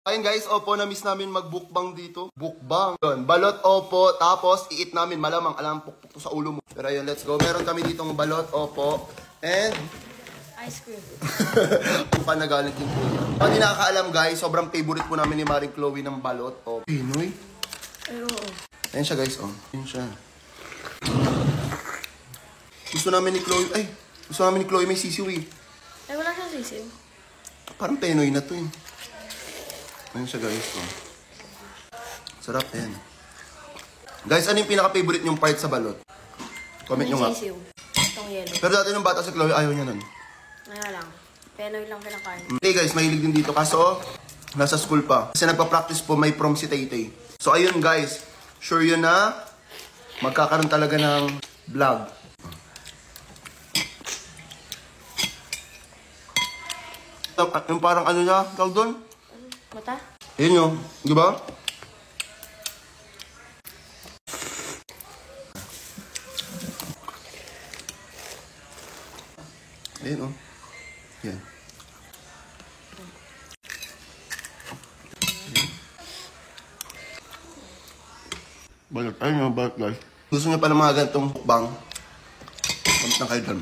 Ayun guys, opo, na-miss namin mag-bookbang dito. Bookbang. Yun, balot, opo, tapos i-eat namin. Malamang, alam, pukpuk to sa ulo mo. Pero ayun, let's go. Meron kami ditong balot, opo, and ice cream. ang panagalit yung Chloe. Kung hindi nakakaalam guys, sobrang favorite po namin ni Maring Chloe ng balot. O, Pinoy. Ay, oo. Ayun siya guys, oh. Ayun siya. Gusto namin ni Chloe may sisiw eh. Ay, wala siyang sisiw. Parang Pinoy na to eh. Ayun siya guys, oh. Sarap, ayan. Guys, ano yung pinaka-favorite nyong part sa balot? Comment nyo nga. Sisiw. Itong yellow. Pero dati nung bata si Chloe, ayaw niya nun. Ngayon lang. Penoy lang pinakain. Okay guys, mahilig din dito. Kaso, nasa school pa. Kasi nagpa-practice po, may prom si Tay-Tay. So ayun guys, sure yun na magkakaroon talaga ng vlog. Yung parang ano niya, tawag doon? Mata? Ayun yun, di ba? Ayun, oh. Yan. Balot. Ayun yung balot, guys. Gusto niyo pa ng mga ganitong bang? Kamusta kayo dyan?